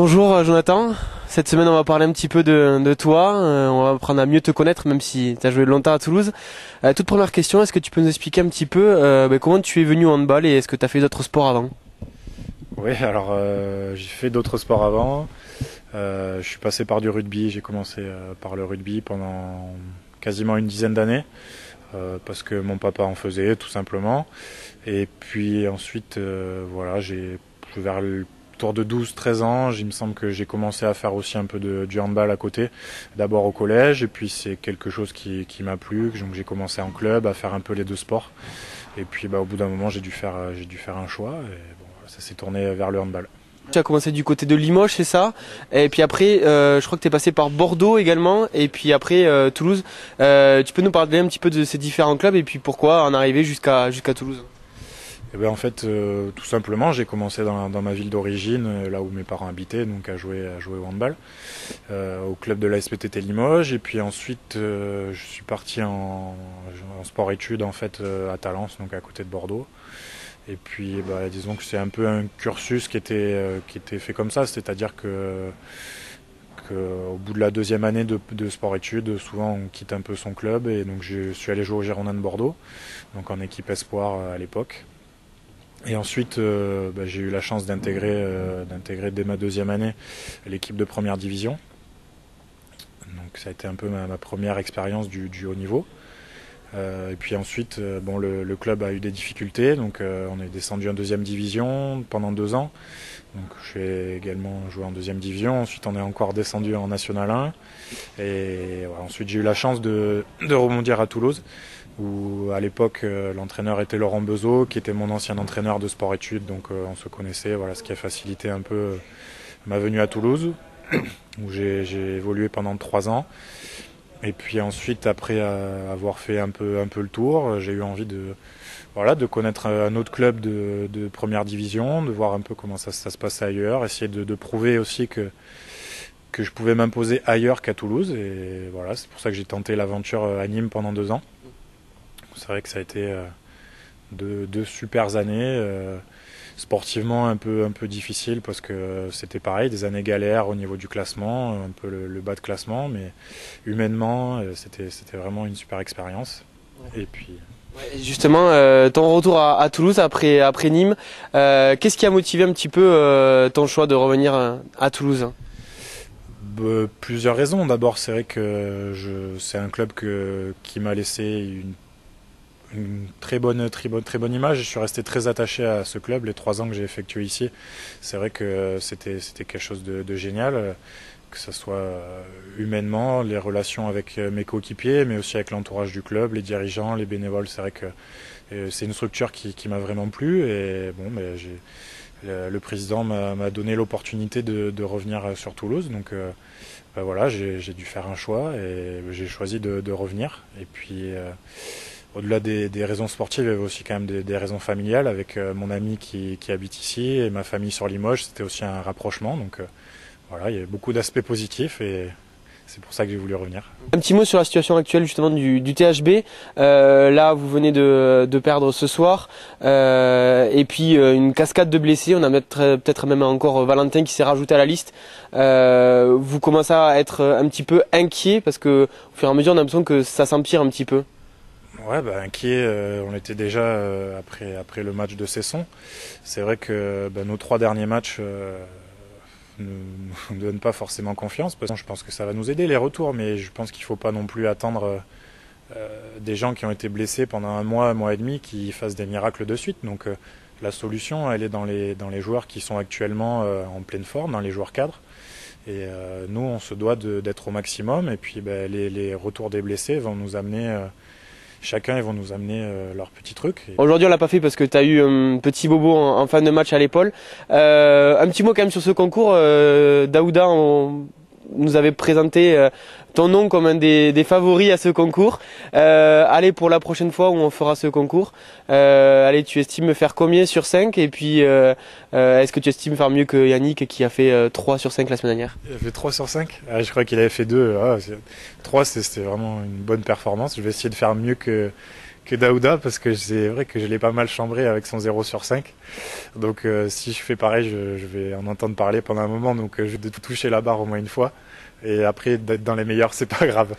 Bonjour Jonathan, cette semaine on va parler un petit peu de toi, on va apprendre à mieux te connaître même si tu as joué longtemps à Toulouse. Toute première question, est-ce que tu peux nous expliquer un petit peu comment tu es venu au handball et est-ce que tu as fait d'autres sports avant? Oui, alors j'ai fait d'autres sports avant. Je suis passé par du rugby, j'ai commencé par le rugby pendant quasiment une dizaine d'années parce que mon papa en faisait tout simplement. Et puis ensuite, voilà, vers le tour de 12-13 ans, il me semble que j'ai commencé à faire aussi un peu du handball à côté, d'abord au collège, et puis c'est quelque chose qui m'a plu, donc j'ai commencé en club à faire un peu les deux sports. Et puis au bout d'un moment, j'ai dû faire un choix, et bon, ça s'est tourné vers le handball. Tu as commencé du côté de Limoges, c'est ça? Et puis après, je crois que tu es passé par Bordeaux également, et puis après Toulouse. Tu peux nous parler un petit peu de ces différents clubs et puis pourquoi en arriver jusqu'à Toulouse? Et ben en fait, tout simplement, j'ai commencé dans ma ville d'origine, là où mes parents habitaient, donc à jouer au handball, au club de la SPTT Limoges. Et puis ensuite, je suis parti en sport-études en fait à Talence, donc à côté de Bordeaux. Et puis, disons que c'est un peu un cursus qui était fait comme ça, c'est-à-dire que au bout de la deuxième année de sport-études, souvent on quitte un peu son club, et donc je suis allé jouer au Girondins de Bordeaux, donc en équipe espoir à l'époque. Et ensuite, j'ai eu la chance d'intégrer dès ma deuxième année l'équipe de première division. Donc ça a été un peu ma première expérience du haut niveau. Et puis ensuite, le club a eu des difficultés, donc on est descendu en deuxième division pendant 2 ans. Donc j'ai également joué en deuxième division. Ensuite, on est encore descendu en National 1. Et voilà, ensuite, j'ai eu la chance de rebondir à Toulouse, où à l'époque l'entraîneur était Laurent Bezeau, qui était mon ancien entraîneur de sport-études, donc on se connaissait, voilà, ce qui a facilité un peu ma venue à Toulouse, où j'ai évolué pendant 3 ans. Et puis ensuite, après avoir fait un peu le tour, j'ai eu envie de connaître un autre club de première division, de voir un peu comment ça se passait ailleurs, essayer de prouver aussi que je pouvais m'imposer ailleurs qu'à Toulouse. Et voilà, c'est pour ça que j'ai tenté l'aventure à Nîmes pendant 2 ans. C'est vrai que ça a été deux super années, sportivement un peu difficile parce que c'était pareil, des années galères au niveau du classement, un peu le bas de classement, mais humainement c'était vraiment une super expérience. Et puis Justement, ton retour à Toulouse après Nîmes, qu'est-ce qui a motivé un petit peu ton choix de revenir à Toulouse? Plusieurs raisons. D'abord, c'est vrai que c'est un club qui m'a laissé une très bonne image. Je suis resté très attaché à ce club les 3 ans que j'ai effectué ici. C'est vrai que c'était quelque chose de génial, que ce soit humainement, les relations avec mes coéquipiers, mais aussi avec l'entourage du club, les dirigeants, les bénévoles. C'est vrai que c'est une structure qui m'a vraiment plu. Et bon, le président m'a donné l'opportunité de revenir sur Toulouse. Donc voilà, j'ai dû faire un choix et j'ai choisi de revenir. Et puis au-delà des raisons sportives, il y avait aussi quand même des raisons familiales avec mon ami qui habite ici et ma famille sur Limoges. C'était aussi un rapprochement. Donc voilà, il y avait beaucoup d'aspects positifs et c'est pour ça que j'ai voulu revenir. Un petit mot sur la situation actuelle justement du THB. Là, vous venez de perdre ce soir. Et puis une cascade de blessés. On a peut-être même encore Valentin qui s'est rajouté à la liste. Vous commencez à être un petit peu inquiet parce que au fur et à mesure, on a l'impression que ça s'empire un petit peu. Ouais, inquiet, on était déjà après le match de Cesson. C'est vrai que nos 3 derniers matchs ne nous donnent pas forcément confiance. Parce que je pense que ça va nous aider les retours, mais je pense qu'il ne faut pas non plus attendre des gens qui ont été blessés pendant un mois et demi qui fassent des miracles de suite. Donc la solution, elle est dans les joueurs qui sont actuellement en pleine forme, dans les joueurs cadres. Et nous, on se doit d'être au maximum. Et puis les retours des blessés vont nous amener... Chacun, ils vont nous amener leur petit truc. Aujourd'hui, on l'a pas fait parce que tu as eu un petit bobo en fin de match à l'épaule. Un petit mot quand même sur ce concours. Daouda nous avait présenté ton nom comme un des favoris à ce concours. Allez, pour la prochaine fois où on fera ce concours, allez, tu estimes faire combien sur 5? Et puis, est-ce que tu estimes faire mieux que Yannick qui a fait 3 sur 5 la semaine dernière? Il a fait 3 sur 5 ? Je crois qu'il avait fait 2. 3, c'était vraiment une bonne performance. Je vais essayer de faire mieux que que Daouda, parce que c'est vrai que je l'ai pas mal chambré avec son 0 sur 5. Donc si je fais pareil, je vais en entendre parler pendant un moment. Donc je vais toucher la barre au moins une fois. Et après, d'être dans les meilleurs, c'est pas grave.